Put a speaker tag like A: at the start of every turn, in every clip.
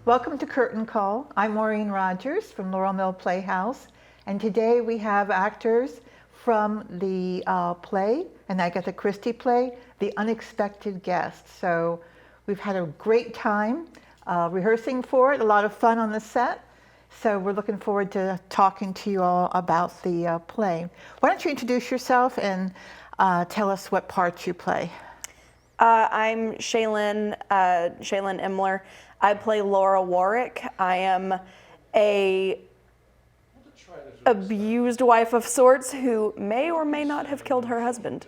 A: Welcome to Curtain Call. I'm Maureen Rogers from Laurel Playhouse, and today we have actors from the play, an Agatha Christie play, The Unexpected Guest. So we've had a great time rehearsing for it, a lot of fun on the set. So we're looking forward to talking to you all about the play. Why don't you introduce yourself and tell us what parts you play?
B: I'm Shaylin Imler. I play Laura Warwick. I am a abused wife of sorts who may or may not have killed her husband.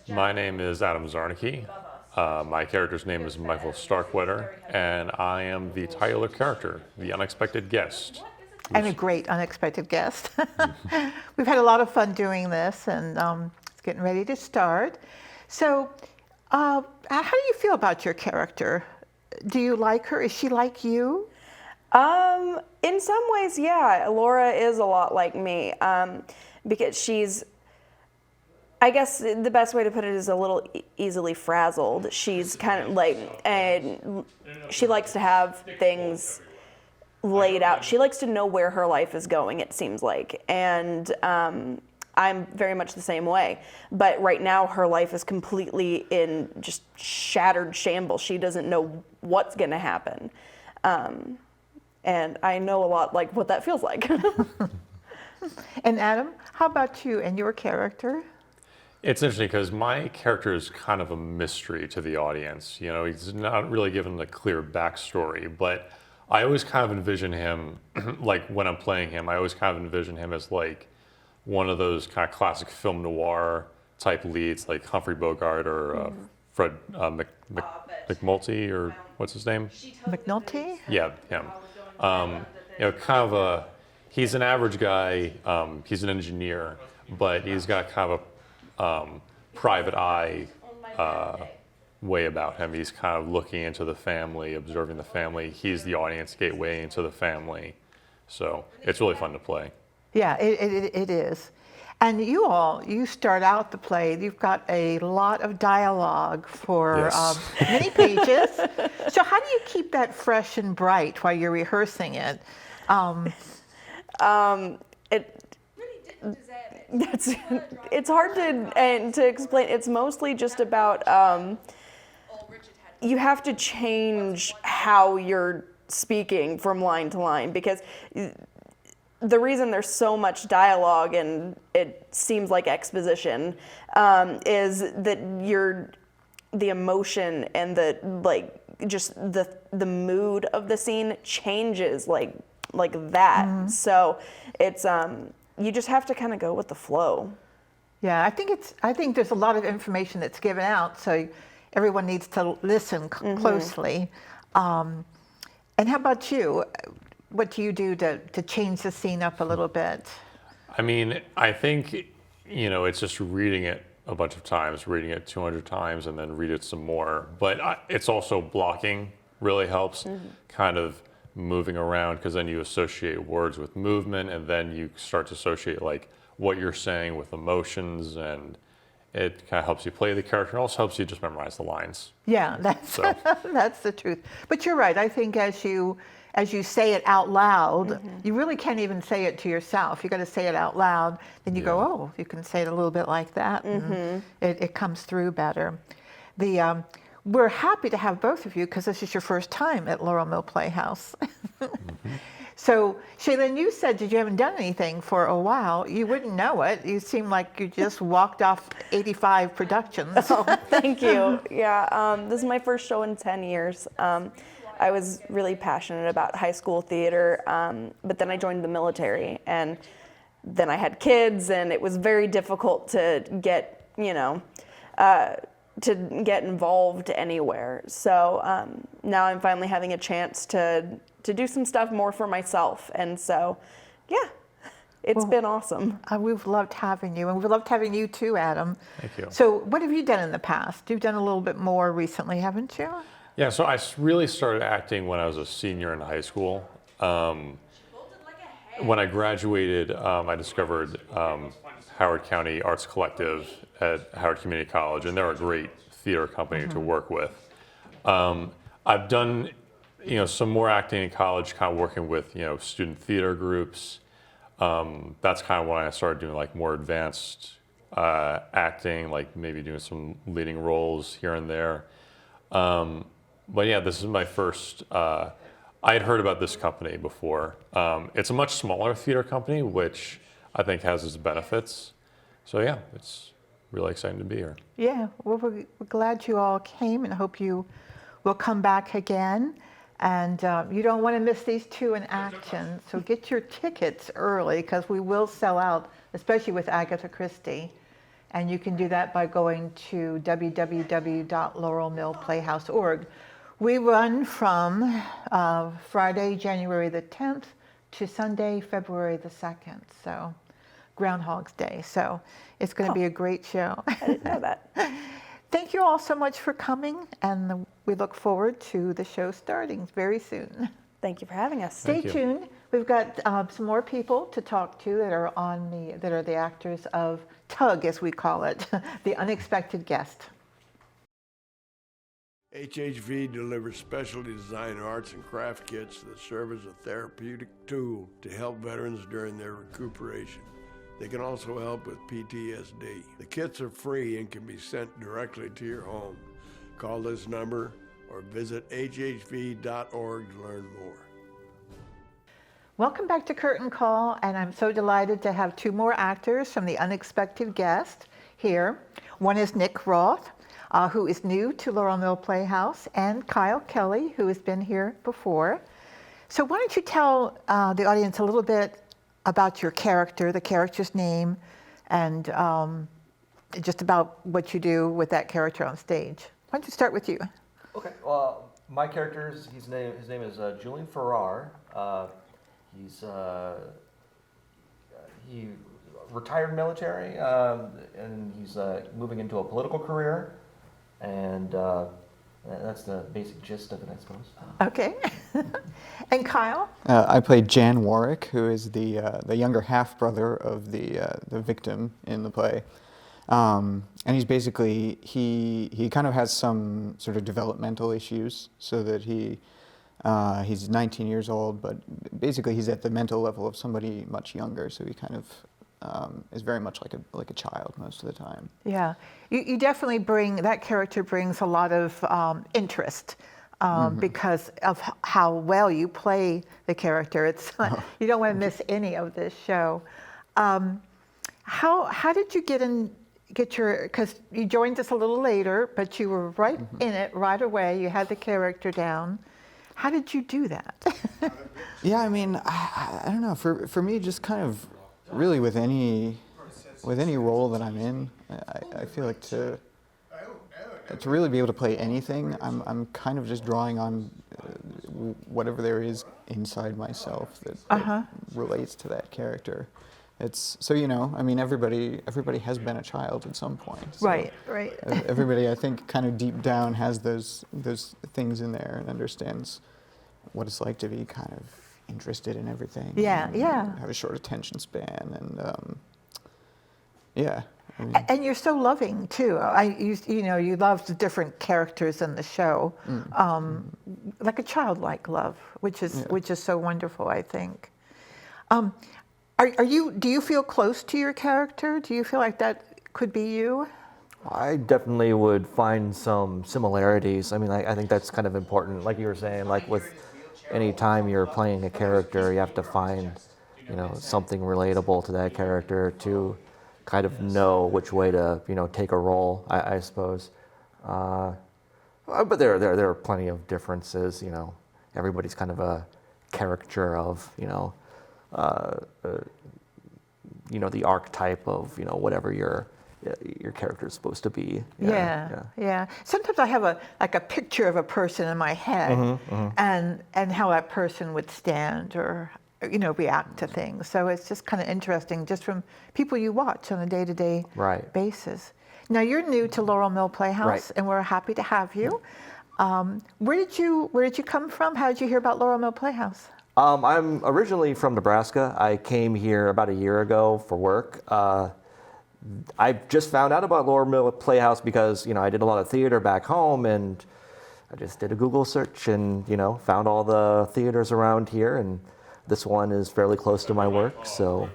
C: My name is Adam Zarnicki. My character's name is Michael Starkweather, and I am the titular character, the unexpected guest.
A: And a great unexpected guest. We've had a lot of fun doing this, and it's getting ready to start. So, how do you feel about your character? Do you like her? Is she like you?
B: In some ways, yeah. Laura is a lot like me, because she's, I guess the best way to put it is a little easily frazzled. She's kind of like, and she likes to have things laid out. She likes to know where her life is going, it seems like. And I'm very much the same way. But right now, her life is completely in just shattered shambles. She doesn't know what's going to happen. And I know a lot like what that feels like.
A: And Adam, how about you and your character?
C: It's interesting because my character is kind of a mystery to the audience. You know, he's not really given a clear backstory, but I always kind of envision him, like when I'm playing him, I always kind of envision him as like one of those kind of classic film noir type leads, like Humphrey Bogart or Fred McNulty, or what's his name?
A: McNulty?
C: Yeah, him. You know, kind of he's an average guy. He's an engineer, but he's got kind of a private eye way about him. He's kind of looking into the family, observing the family. He's the audience gateway into the family. So it's really fun to play.
A: Yeah, it is. And you start out the play, you've got a lot of dialogue for
C: Yes.
A: many pages. So how do you keep that fresh and bright while you're rehearsing it?
B: It's hard to explain. It's mostly just about you have to change how you're speaking from line to line, because the reason there's so much dialogue and it seems like exposition is that the emotion and the mood of the scene changes like that. Mm-hmm. So it's you just have to kind of go with the flow.
A: Yeah, I think there's a lot of information that's given out, so everyone needs to listen closely. And how about you? What do you do to change the scene up a little bit?
C: I mean, I think, you know, it's just reading it a bunch of times, reading it 200 times, and then read it some more. But it's also blocking really helps, kind of moving around, because then you associate words with movement, and then you start to associate like what you're saying with emotions, and it kind of helps you play the character. It also helps you just memorize the lines.
A: Yeah, that's the truth. But you're right. I think as you say it out loud, you really can't even say it to yourself. You got to say it out loud. Then you go, oh, you can say it a little bit like that. And it comes through better. We're happy to have both of you because this is your first time at Laurel Mill Playhouse. So, Shaylin, you said that you haven't done anything for a while. You wouldn't know it. You seem like you just walked off 85 productions.
B: Oh, thank you. Yeah, this is my first show in 10 years. I was really passionate about high school theater, but then I joined the military, and then I had kids, and it was very difficult to get, to get involved anywhere. So now I'm finally having a chance to do some stuff more for myself, and so, yeah, it's been awesome.
A: We've loved having you, and we've loved having you too, Adam.
C: Thank you.
A: So what have you done in the past? You've done a little bit more recently, haven't you?
C: Yeah, so I really started acting when I was a senior in high school. When I graduated, I discovered Howard County Arts Collective at Howard Community College, and they're a great theater company to work with. I've done some more acting in college, kind of working with, student theater groups. That's kind of when I started doing like more advanced acting, like maybe doing some leading roles here and there. But yeah, this is my first. I had heard about this company before. It's a much smaller theater company, which I think has its benefits. So yeah, it's really exciting to be here.
A: Yeah, well, we're glad you all came and hope you will come back again. And you don't want to miss these two in action. So get your tickets early because we will sell out, especially with Agatha Christie. And you can do that by going to www.laurelmillplayhouse.org. We run from Friday, January the 10th to Sunday, February the 2nd. So Groundhog's Day. So it's going to be a great show.
B: I didn't know that.
A: Thank you all so much for coming, and we look forward to the show starting very soon.
B: Thank you for having us.
A: Stay tuned. We've got some more people to talk to that are the actors of Tug, as we call it, the unexpected guest.
D: HHV delivers specialty design arts and craft kits that serve as a therapeutic tool to help veterans during their recuperation. They can also help with PTSD. The kits are free and can be sent directly to your home. Call this number or visit hhv.org to learn more.
A: Welcome back to Curtain Call, and I'm so delighted to have two more actors from the unexpected guest here. One is Nick Roth, who is new to Laurel Mill Playhouse, and Kyle Kelly, who has been here before. So why don't you tell the audience a little bit about your character, the character's name, and just about what you do with that character on stage. Why don't you start with you?
E: Okay. Well, my character, his name is Julian Farrar. He retired military, and he's moving into a political career, and that's the basic gist of it, I suppose.
A: Okay. And Kyle?
F: I played Jan Warwick, who is the younger half-brother of the victim in the play. And he's basically, he kind of has some sort of developmental issues, so that he's 19 years old, but basically he's at the mental level of somebody much younger, so he kind of is very much like a child most of the time.
A: Yeah, you definitely that character brings a lot of interest because of how well you play the character. It's you don't want to miss any of this show. How did you get your, because you joined us a little later, but you were right in it right away. You had the character down. How did you do that?
F: Yeah, I mean, I don't know. For me, just kind of really with any role that I'm in, I feel like to really be able to play anything, I'm kind of just drawing on whatever there is inside myself that relates to that character. It's so, I mean, everybody has been a child at some point. So
A: Right.
F: Everybody, I think, kind of deep down has those things in there and understands what it's like to be kind of interested in everything.
A: Yeah.
F: Have a short attention span, and yeah. I mean,
A: And you're so loving too. You love the different characters in the show, like a childlike love, which is so wonderful, I think. Do you feel close to your character? Do you feel like that could be you?
E: I definitely would find some similarities. I mean, I think that's kind of important. Like you were saying, like with any time you're playing a character, you have to find, something relatable to that character to kind of know which way to, take a role, I suppose. But there are plenty of differences, Everybody's kind of a caricature of, the archetype of, whatever your character is supposed to be.
A: Yeah. Sometimes I have a picture of a person in my head, and how that person would stand or react to things. So it's just kind of interesting, just from people you watch on a day-to-day basis. Now you're new to Laurel Mill Playhouse, and we're happy to have you. Where did you come from? How did you hear about Laurel Mill Playhouse?
E: I'm originally from Nebraska. I came here about a year ago for work. I just found out about Laurel Mill Playhouse because, I did a lot of theater back home, and I just did a Google search and, found all the theaters around here, and this one is fairly close to my work, so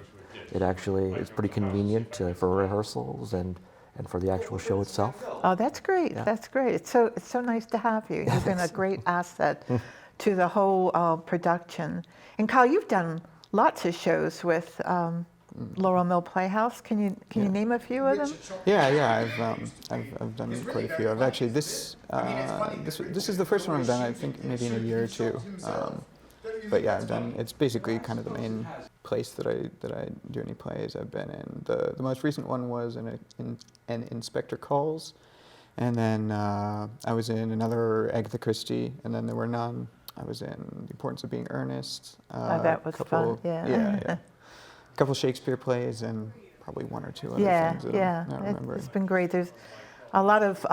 E: it actually is pretty convenient for rehearsals and for the actual show itself.
A: Oh, that's great.
E: Yeah.
A: That's great. It's so nice to have you. You've been a great asset to the whole production. And Kyle, you've done lots of shows with Laurel Mill Playhouse. Can you name a few of them?
F: Yeah. I've done quite a few. I've actually this is the first one I've done. I think maybe in a year or two. But yeah, I've done. It's basically kind of the main place that I do any plays I've been in. The most recent one was in an Inspector Calls, and then I was in another Agatha Christie, and then there were none. I was in The Importance of Being Earnest.
A: That was fun. Yeah.
F: A couple Shakespeare plays and probably one or two other things that I remember.
A: It's been great. There's a lot of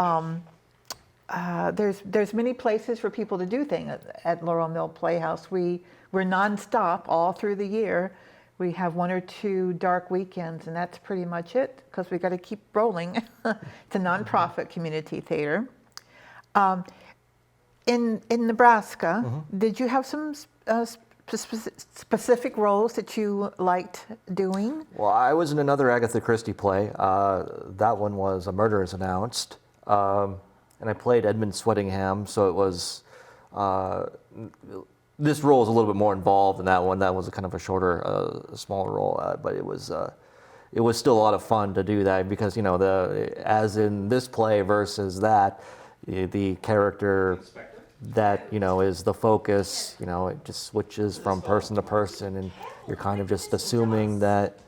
A: there's many places for people to do things at Laurel Mill Playhouse. We're nonstop all through the year. We have 1 or 2 dark weekends, and that's pretty much it because we got to keep rolling. It's a nonprofit community theater. In Nebraska, did you have some specific roles that you liked doing?
E: Well, I was in another Agatha Christie play. That one was A Murder is Announced. And I played Edmund Sweatingham, so it was, this role is a little bit more involved than that one. That was a kind of a shorter, smaller role, but it was still a lot of fun to do that because, as in this play versus that, the character that, is the focus, it just switches from person to person, and you're kind of just assuming that,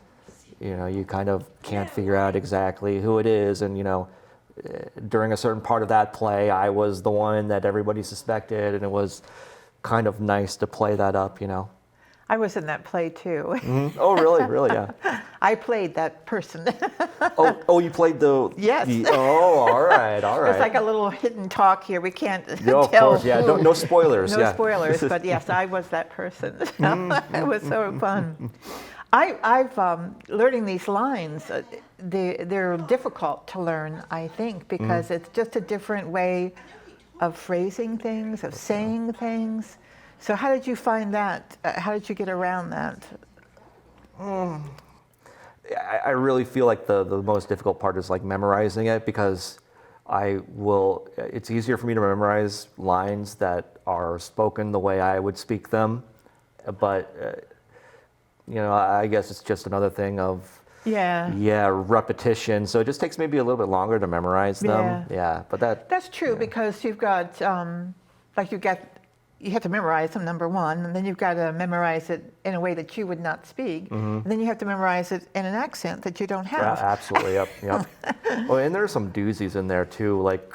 E: you kind of can't figure out exactly who it is, and, during a certain part of that play, I was the one that everybody suspected, and it was kind of nice to play that up,
A: I was in that play too.
E: Mm-hmm. Oh, really? Really, yeah.
A: I played that person.
E: Oh, you played the...
A: Yes.
E: All right.
A: There's like a little hidden talk here. We can't
E: No, of
A: tell
E: course, yeah. No spoilers.
A: No
E: yeah.
A: spoilers, but yes, I was that person. It was so fun. I've learning these lines. They're difficult to learn, I think, because it's just a different way of phrasing things, of saying things. So how did you find that? How did you get around that?
E: I really feel like the most difficult part is like memorizing it because it's easier for me to memorize lines that are spoken the way I would speak them, but I guess it's just another thing of repetition. So it just takes maybe a little bit longer to memorize them. Yeah, but
A: that's true because you've got you have to memorize them, number one, and then you've got to memorize it in a way that you would not speak, and then you have to memorize it in an accent that you don't have.
E: Yeah, absolutely, yep. Oh, and there's some doozies in there too. Like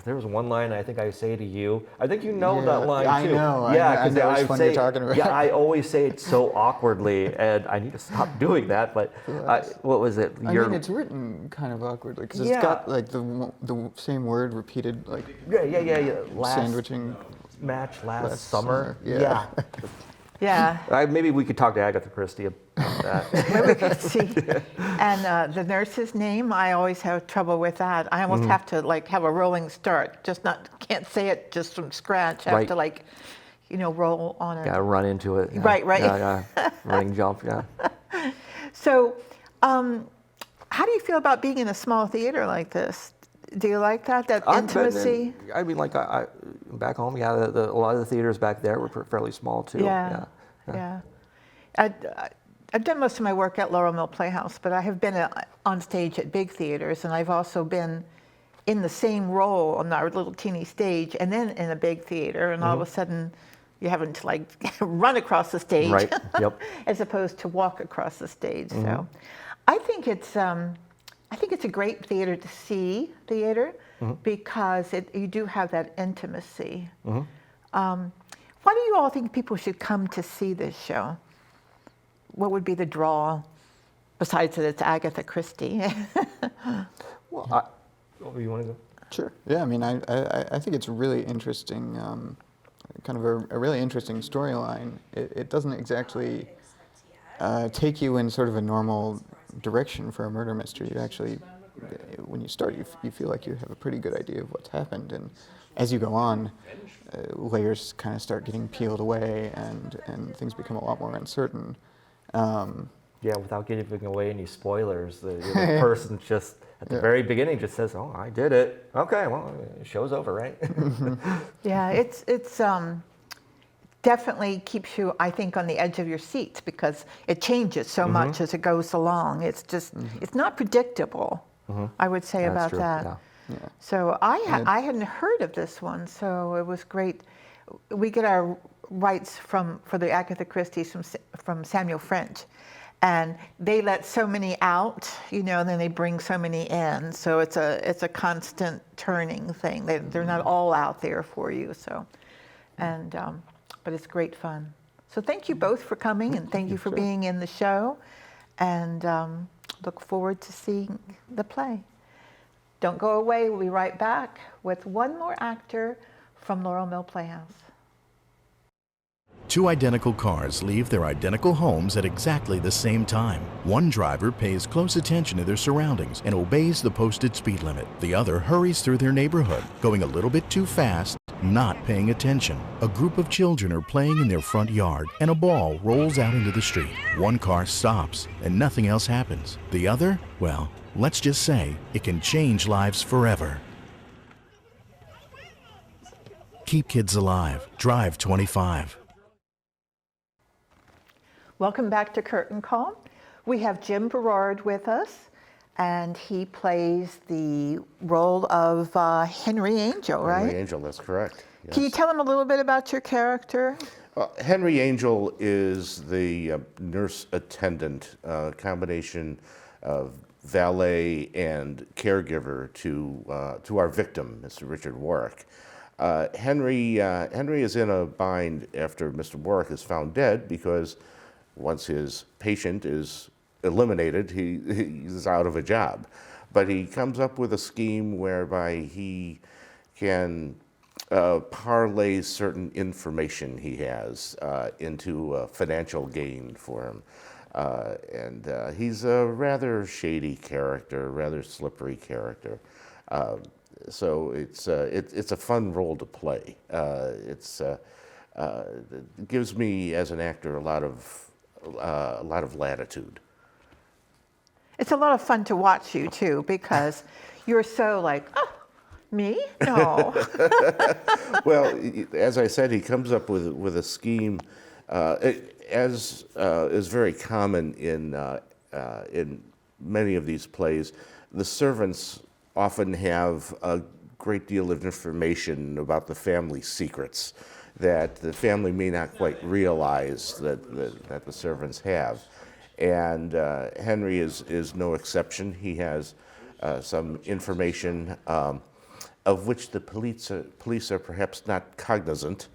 E: there was one line I think I say to you. I think you know that line too.
F: I know.
E: Yeah,
F: because I know you're talking about.
E: Yeah, I always say it so awkwardly, and I need to stop doing that. But what was it?
F: I mean, it's written kind of awkwardly because it's got like the same word repeated, like sandwiching.
E: Match last summer.
F: Yeah.
A: Yeah.
E: Maybe we could talk to Agatha Christie about that.
A: Maybe we could see. And the nurse's name, I always have trouble with that. I almost have to have a rolling start. Can't say it just from scratch. I have to roll on it.
E: Yeah, run into it. Yeah.
A: Right.
E: Yeah. Running jump. Yeah.
A: So, how do you feel about being in a small theater like this? Do you like that intimacy?
E: I back home, a lot of the theaters back there were fairly small too.
A: Yeah. I've done most of my work at Laurel Mill Playhouse, but I have been on stage at big theaters, and I've also been in the same role on our little teeny stage, and then in a big theater, and all of a sudden you're having to run across the stage,
E: right? Yep.
A: as opposed to walk across the stage. So, I think it's a great theater to see because you do have that intimacy. Why do you all think people should come to see this show? What would be the draw, besides that it's Agatha Christie?
E: Well, you want to go?
F: Sure. Yeah, I mean, I think it's really interesting, kind of a really interesting storyline. It doesn't exactly take you in sort of a normal direction for a murder mystery. It actually when you start, you feel like you have a pretty good idea of what's happened, and as you go on, layers kind of start getting peeled away, and things become a lot more uncertain.
E: Yeah, without giving away any spoilers, the person just at the very beginning just says, "Oh, I did it." Okay, well, show's over, right?
A: Yeah, it's definitely keeps you, I think, on the edge of your seats because it changes so much as it goes along. It's just, it's not predictable, I would say
E: That's
A: about
E: true,
A: that.
E: yeah.
F: Yeah.
A: So I hadn't heard of this one, so it was great. We get our rights for the Agatha Christie's from Samuel French, and they let so many out, and then they bring so many in. So it's a constant turning thing. They're not all out there for you. So, and but it's great fun. So thank you both for coming, and thank you for being in the show, and look forward to seeing the play. Don't go away. We'll be right back with one more actor from Laurel Mill Playhouse.
G: Two identical cars leave their identical homes at exactly the same time. One driver pays close attention to their surroundings and obeys the posted speed limit. The other hurries through their neighborhood, going a little bit too fast, not paying attention. A group of children are playing in their front yard, and a ball rolls out into the street. One car stops, and nothing else happens. The other, well, let's just say it can change lives forever. Keep kids alive. Drive 25.
A: Welcome back to Curtain Call. We have Jim Berard with us, and he plays the role of Henry Angel, right?
H: Henry Angel, that's correct. Yes.
A: Can you tell him a little bit about your character?
H: Henry Angel is the nurse attendant, combination of valet and caregiver to our victim, Mr. Richard Warwick. Henry is in a bind after Mr. Warwick is found dead because once his patient is eliminated, he's out of a job. But he comes up with a scheme whereby he can parlay certain information he has into financial gain for him. And he's a rather shady character, rather slippery character. So it's a fun role to play. It gives me, as an actor, a lot of latitude.
A: It's a lot of fun to watch you too, because you're so like, oh, me? No.
H: Well, as I said, he comes up with a scheme, as is very common in many of these plays. The servants often have a great deal of information about the family secrets that the family may not quite realize that the servants have. And Henry is no exception. He has some information of which the police are perhaps not cognizant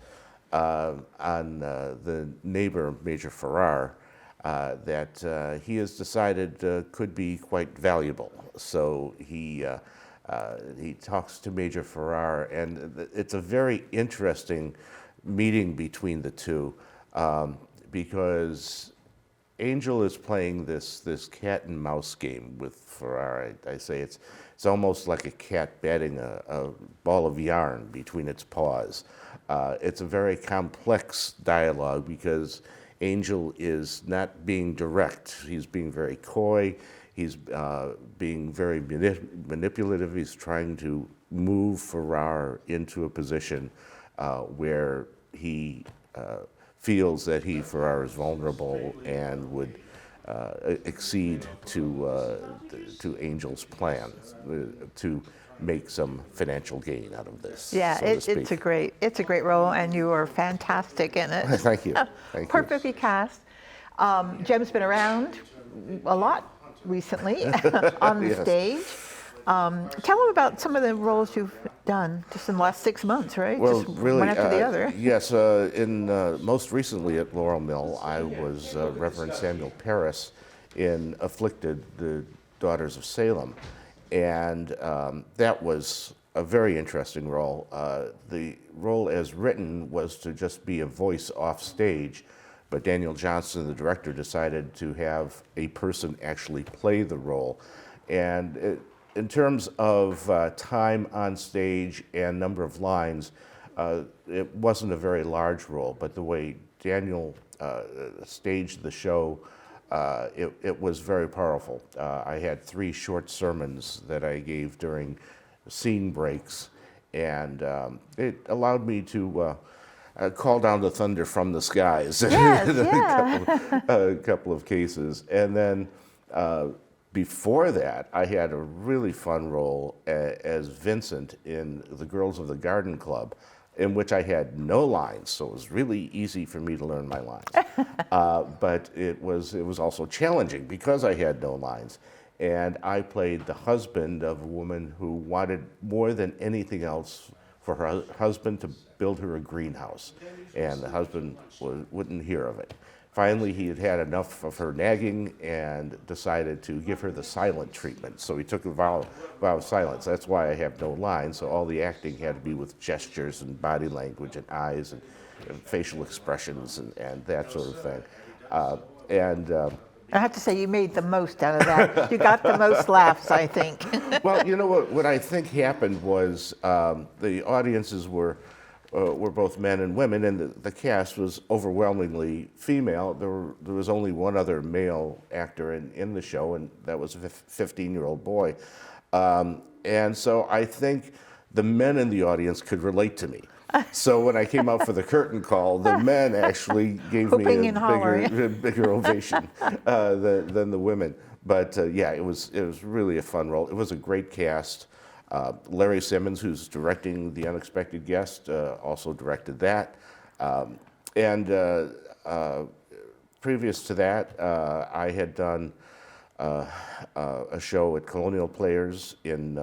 H: on the neighbor, Major Farrar, that he has decided could be quite valuable. So he talks to Major Farrar, and it's a very interesting meeting between the two, because Angel is playing this cat and mouse game with Farrar. I say it's almost like a cat batting a ball of yarn between its paws. It's a very complex dialogue because Angel is not being direct. He's being very coy. He's being very manipulative. He's trying to move Farrar into a position where he feels that Farrar is vulnerable and would accede to Angel's plan to make some financial gain out of this.
A: Yeah,
H: so to speak.
A: it's a great role, and you are fantastic in it.
H: Thank you. Thank you.
A: Perfectly cast. Jem's been around a lot recently on the stage. Tell them about some of the roles you've done just in the last 6 months, right?
H: Well,
A: just
H: really,
A: one after the other.
H: Yes. Most recently at Laurel Mill, I was Reverend Samuel Paris in Afflicted, the Daughters of Salem, and that was a very interesting role. The role as written was to just be a voice off stage, but Daniel Johnson, the director, decided to have a person actually play the role, and in terms of time on stage and number of lines, it wasn't a very large role, but the way Daniel staged the show, it was very powerful. I had 3 short sermons that I gave during scene breaks, and it allowed me to call down the thunder from the skies
A: Yes,
H: in
A: yeah.
H: a couple of cases. And then before that, I had a really fun role as Vincent in The Girls of the Garden Club, in which I had no lines, so it was really easy for me to learn my lines. But it was also challenging because I had no lines. And I played the husband of a woman who wanted more than anything else for her husband to build her a greenhouse. And the husband wouldn't hear of it. Finally, he had had enough of her nagging and decided to give her the silent treatment. So he took a vow of silence. That's why I have no lines. So all the acting had to be with gestures and body language and eyes and facial expressions and that sort of thing.
A: I have to say, you made the most out of that. You got the most laughs, I think.
H: Well, you know what I think happened was the audiences were both men and women, and the cast was overwhelmingly female. There was only one other male actor in the show, and that was a 15-year-old boy. And so I think the men in the audience could relate to me. So when I came out for the curtain call, the men actually gave me
A: Whooping and
H: a
A: hollering.
H: bigger ovation than the women. But yeah, it was really a fun role. It was a great cast. Larry Simmons, who's directing The Unexpected Guest, also directed that. Previous to that, I had done a show at Colonial Players in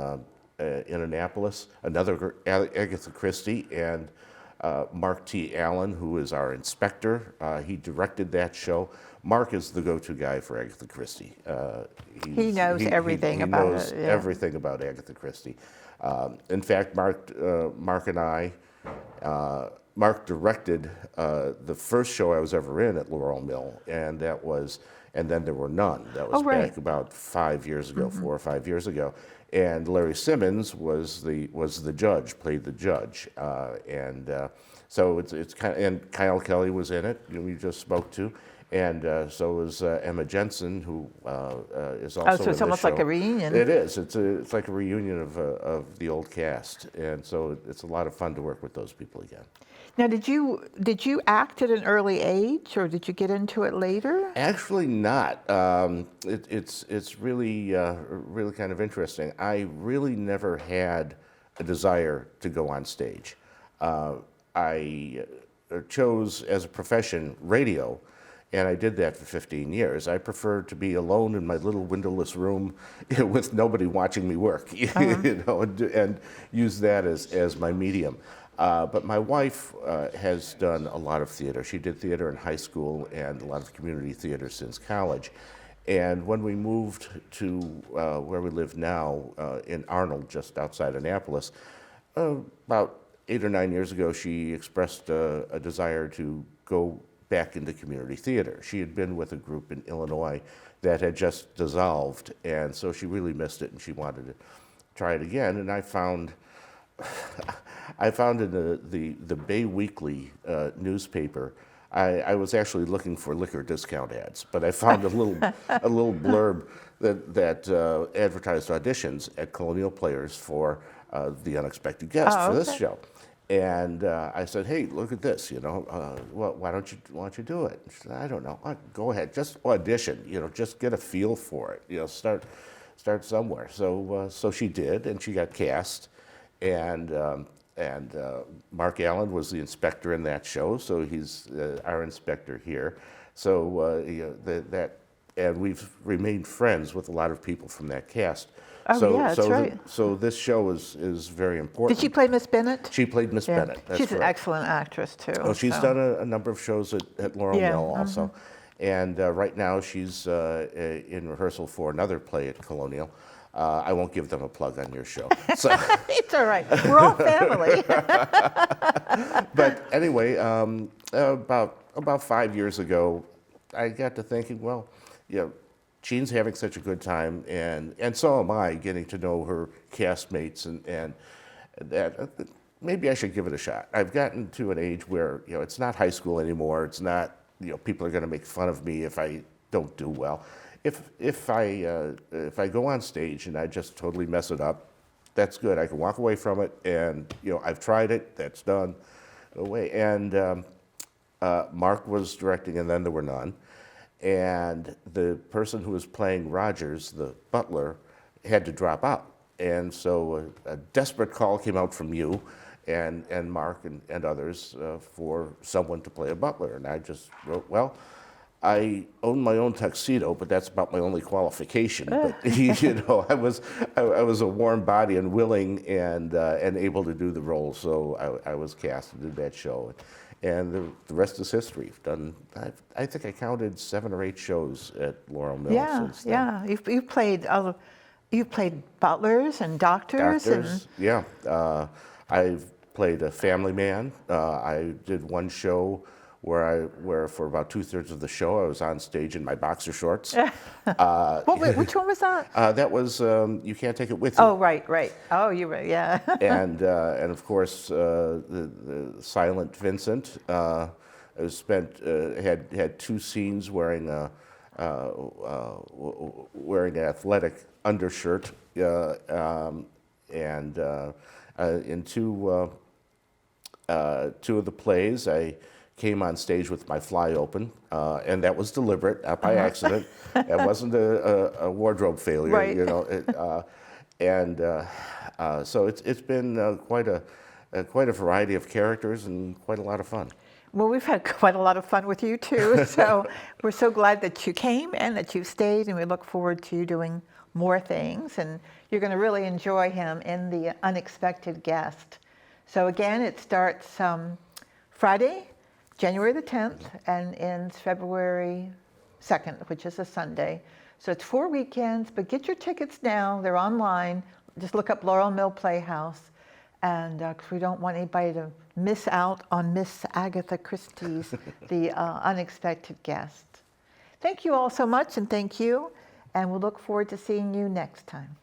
H: Annapolis, another Agatha Christie, and Mark T. Allen, who is our inspector. He directed that show. Mark is the go-to guy for Agatha Christie.
A: He knows everything about
H: knows
A: it, yeah.
H: everything about Agatha Christie. In fact, Mark and I, Mark directed the first show I was ever in at Laurel Mill, and then there were none. That was
A: right.
H: back about 5 years ago, 4 or 5 years ago. And Larry Simmons was the judge, played the judge, so it's kind of, and Kyle Kelly was in it, who we just spoke to, and so was Emma Jensen, who is also.
A: So it's
H: in
A: almost
H: the
A: like
H: show.
A: a reunion.
H: It is. It's like a reunion of the old cast, and so it's a lot of fun to work with those people again.
A: Now, did you act at an early age, or did you get into it later?
H: Actually, not. It's really really kind of interesting. I really never had a desire to go on stage. I chose as a profession radio, and I did that for 15 years. I prefer to be alone in my little windowless room with nobody watching me work, you know, and use that as my medium. But my wife has done a lot of theater. She did theater in high school and a lot of community theater since college. And when we moved to where we live now in Arnold, just outside Annapolis, about 8 or 9 years ago, she expressed a desire to go back into community theater. She had been with a group in Illinois that had just dissolved, and so she really missed it, and she wanted to try it again. And I found in the Bay Weekly newspaper, I was actually looking for liquor discount ads, but I found a little blurb that advertised auditions at Colonial Players for The Unexpected Guest for this show. And I said, "Hey, look at this, you know. Well, why don't you do it?" She said, "I don't know. Go ahead, just audition. You know, just get a feel for it. You know, start somewhere." So she did, and she got cast. And Mark Allen was the inspector in that show, so he's our inspector here. So you know, and we've remained friends with a lot of people from that cast.
A: Oh, yeah, that's right.
H: So this show is very important.
A: Did she play Miss Bennett?
H: She played Miss Bennett. That's
A: She's an
H: correct.
A: excellent actress too.
H: Oh, she's done a number of shows at Laurel Mill also. And right now she's in rehearsal for another play at Colonial. I won't give them a plug on your show. So.
A: It's all right. We're all family.
H: But anyway, about 5 years ago, I got to thinking, well, you know, Jean's having such a good time, and so am I, getting to know her castmates, and that maybe I should give it a shot. I've gotten to an age where, you know, it's not high school anymore. It's not, you know, people are going to make fun of me if I don't do well. If I go on stage and I just totally mess it up, that's good. I can walk away from it, and, you know, I've tried it. That's done. Away. And Mark was directing, and then there were none. And the person who was playing Rogers, the butler, had to drop out. And so a desperate call came out from you and Mark and others for someone to play a butler. And I just wrote, well, I own my own tuxedo, but that's about my only qualification. But you know, I was a warm body and willing and able to do the role. So I was cast to do that show. And the rest is history. I think I counted 7 or 8 shows at Laurel Mill since then.
A: Yeah. You've played butlers and doctors.
H: Yeah. I've played a family man. I did one show where for about 2/3 of the show I was on stage in my boxer shorts.
A: Which one was that?
H: That was You Can't Take It With You.
A: Oh, right. Oh, you're right. Yeah.
H: and of course the Silent Vincent. I had 2 scenes wearing an athletic undershirt, and in two of the plays I came on stage with my fly open, and that was deliberate, not by accident. That wasn't a wardrobe failure,
A: Right.
H: you know. So it's been quite a variety of characters and quite a lot of fun.
A: Well, we've had quite a lot of fun with you too. So we're so glad that you came and that you stayed, and we look forward to you doing more things. And you're going to really enjoy him in The Unexpected Guest. So again, it starts Friday, January the 10th, and ends February 2nd, which is a Sunday. So it's 4 weekends, but get your tickets now. They're online. Just look up Laurel Mill Playhouse. And 'cause we don't want anybody to miss out on Miss Agatha Christie's The Unexpected Guest. Thank you all so much, and thank you. And we'll look forward to seeing you next time.